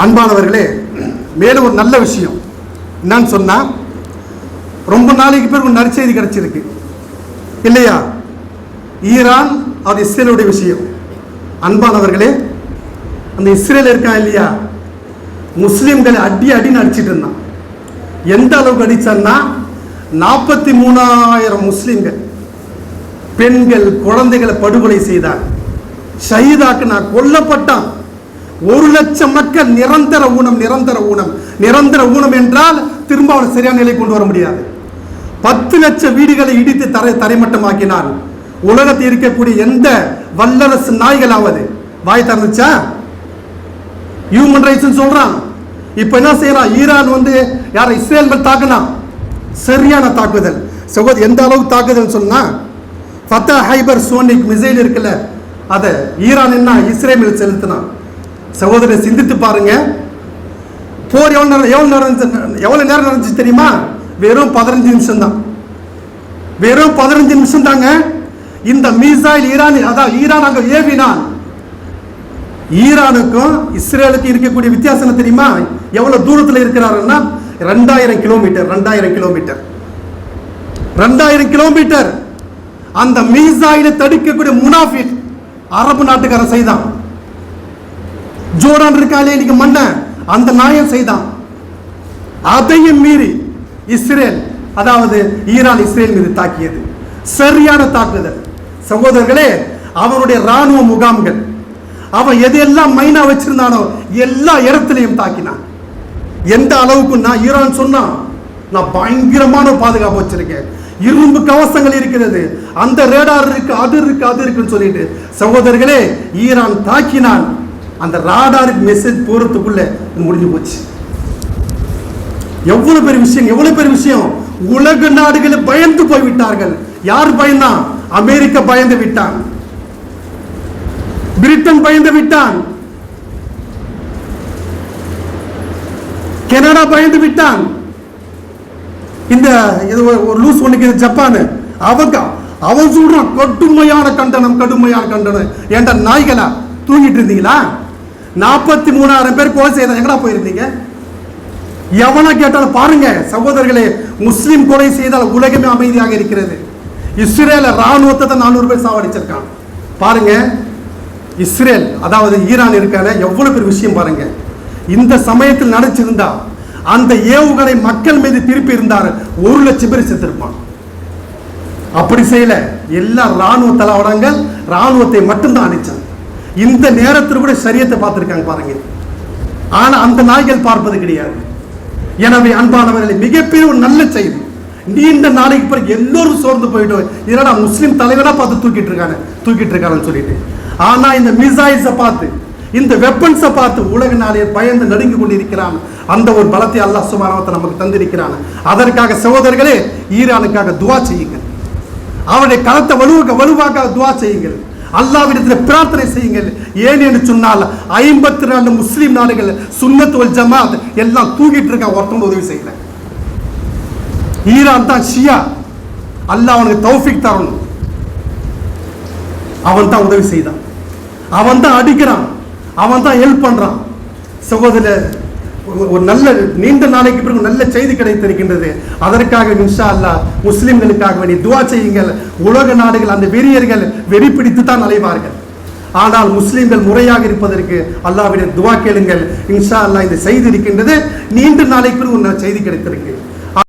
அன்பானவர்களே, மேலும் ஒரு நல்ல விஷயம் என்னன்னு சொன்னா, ரொம்ப நாளைக்கு பிறகு ஒரு நற்செய்தி கிடைச்சிருக்கு இல்லையா? ஈரான் அது இஸ்ரேலுடைய விஷயம். அன்பானவர்களே, அந்த இஸ்ரேல் இருக்கான் இல்லையா, முஸ்லிம்களை அடின்னு அடிச்சிட்டு இருந்தான். எந்த அளவுக்கு அடிச்சான்னா, 43,000 முஸ்லிம்கள் பெண்கள் குழந்தைகளை படுகொலை செய்தார், ஷஹீதாக்குனா, கொல்லப்பட்டான். 1,00,000 மக்கள் நிரந்தர ஊனம். நிரந்தர ஊனம் என்றால் திரும்ப அவனை சரியான நிலை கொண்டு வர முடியாது. 10 லட்சம் வீடுகளை இடித்து தரைமட்டமாக்கினான். உலகத்தில் இருக்கக்கூடிய எந்த வல்லரசு நாய்களாவது வாய் திறந்துச்சா? ஹியூமன் ரைட்ஸ் சொல்றான். இப்ப என்ன செய்யறான்? ஈரான் யார இஸ்ரேல் மேல் தாக்குனான். சரியான தாக்குதல் சகோதரி. எந்த அளவுக்கு தாக்குதல் சொன்னா, ஃபத்தா ஹைபர் சோனிக் மிசைல் இருக்குல்ல, அதை ஈரான் என்ன இஸ்ரேல் மேல் செலுத்தினான். சகோதரரை சிந்தித்து பாருங்க. போர் எவ்வளவு நேரம் நடந்துச்சு தெரியுமா? வெறும் 15 நிமிஷம் தான். வெறும் 15 நிமிஷம் தாங்க. இந்த மிசைல் ஈரான் அங்க ஏவினான். ஈரானுக்கும் இஸ்ரேலுக்கும் இருக்கக்கூடிய வித்தியாசம் தெரியுமா? எவ்வளவு தூரத்தில் இருக்கிறாருன்னா 2000 கிலோமீட்டர். 2000 கிலோமீட்டர். அந்த மிசைலை தடுக்கக்கூடிய முனாஃபிக் அரபு நாட்டுக்காரன் செய்தான். ஜோர்டான் இருக்காளே இன்னைக்கு மன்ன, அந்த நாயம் செய்தான். அதையும் மீறி இஸ்ரேல், அதாவது ஈரான் இஸ்ரேல் மீது தாக்கியது. சரியான தாக்குதல் சகோதரர்களே. அவனுடைய ராணுவ முகாம்கள், அவன் எதையெல்லாம் மைனா வச்சிருந்தானோ எல்லா இடத்திலையும் தாக்கினான். எந்த அளவுக்குன்னா, ஈரான் சொன்னான், நான் பயங்கரமான பாதுகாப்பு வச்சிருக்கேன், இரும்பு கவசங்கள் இருக்கிறது, அந்த ரேடார் இருக்கு, அது இருக்குன்னு சொல்லிட்டு சகோதரர்களே, ஈரான் தாக்கினான். அந்த ராடாருக்கு மெசேஜ் போறதுக்குள்ள முடிஞ்சு போச்சு. எவ்வளவு பெரிய விஷயம். உலக நாடுகள் பயந்து போய்விட்டார்கள். யார் பயந்தா? அமெரிக்கா பயந்து விட்டான், பிரிட்டன் பயந்து விட்டான், கனடா பயந்து விட்டான். இந்த ஒரு லூஸ் ஒண்ணுக்கு ஜப்பான், அவன் சொல்றான் கடுமையான கண்டனம். ஏண்டா நாய்களா, தூங்கிட்டு இருந்தீங்களா? 43,000 பேர் கொலை செய்த எங்கடா போயிருந்தீங்க? எவனா கேட்டாலும் பாருங்க சகோதரர்களே, முஸ்லிம் கொலை செய்தால் உலகமே அமைதியாக இருக்கிறது. இஸ்ரேல ராணுவத்தை தான் 400 பேர் சாவடிச்சிருக்கான். பாருங்க, இஸ்ரேல் அதாவது ஈரான் இருக்கான எவ்வளவு பெரிய விஷயம் பாருங்க. இந்த சமயத்தில் நடச்சிருந்தா அந்த ஏவுகணை மக்கள் மீது திருப்பி இருந்தார், 1,00,000 பேர் செத்திருப்பான். அப்படி செய்யல. எல்லா ராணுவ தளவாடங்கள் ராணுவத்தை மட்டும்தான் அடிச்சாங்க. இந்த நேரத்தில் கூட சரியத்தை பார்த்திருக்காங்க பாருங்க. ஆனா அந்த நாய்கள் பார்ப்பது கிடையாது. எனவே அன்பானவர்களை, மிகப்பெரிய ஒரு நல்ல செய்தி. நீண்ட நாளைக்கு பிறகு எல்லோரும் சோர்ந்து போயிட்டோம். இதனால முஸ்லிம் தலைவனா பார்த்து தூக்கிட்டு இருக்கான்னு சொல்லிட்டு. ஆனா இந்த மிசைல்ஸை பார்த்து, இந்த வெப்பன்ஸை பார்த்து உலக நாளைய பயந்து நடுங்கி கொண்டிருக்கிறான். அந்த ஒரு பலத்தை அல்லாஹ் சுப்ஹானஹு வ தஆலா நமக்கு தந்திருக்கிறான். அதற்காக சகோதரர்களே, ஈரானுக்காக துஆ செய்யுங்கள். அவருடைய களத்தை வலுவாக துஆ செய்யுங்கள். அல்லாஹ்விடத்தில் பிரார்த்தனை செய்யுங்கள். ஏன் என்று சொன்னால் 54 முஸ்லிம் நாடுகள் சுன்னத் வல் ஜமாத் எல்லாம் தூக்கிட்டு இருக்க, ஒருத்தவங்க உதவி செய்யல. ஈரான் தான் ஷியா. அல்லாஹ் அவனுக்கு தௌஃபீக் தரணும். அவன் தான் உதவி செய்தான், அவன் தான் அடிக்கிறான், அவன் தான் ஹெல்ப் பண்றான். சகோதரர், ஒரு நல்ல நீண்ட நாளைக்கு பிறகு நல்ல செய்தி கிடைத்திருக்கின்றது. அதற்காக இன்ஷா அல்லாஹ் முஸ்லிம்களுக்காக வேண்டி துஆ செய்யுங்கள். உலக நாடுகள் அந்த வெறியர்கள் வெறி பிடித்து தான் அலைவார்கள். ஆனால் முஸ்லிம்கள் முறையாக இருப்பதற்கு அல்லாஹ்விடம் துஆ கேளுங்கள். இன்ஷா அல்லாஹ் இந்த செய்தி இருக்கின்றது. நீண்ட நாளைக்கு பிறகு ஒரு செய்தி கிடைத்திருக்கு.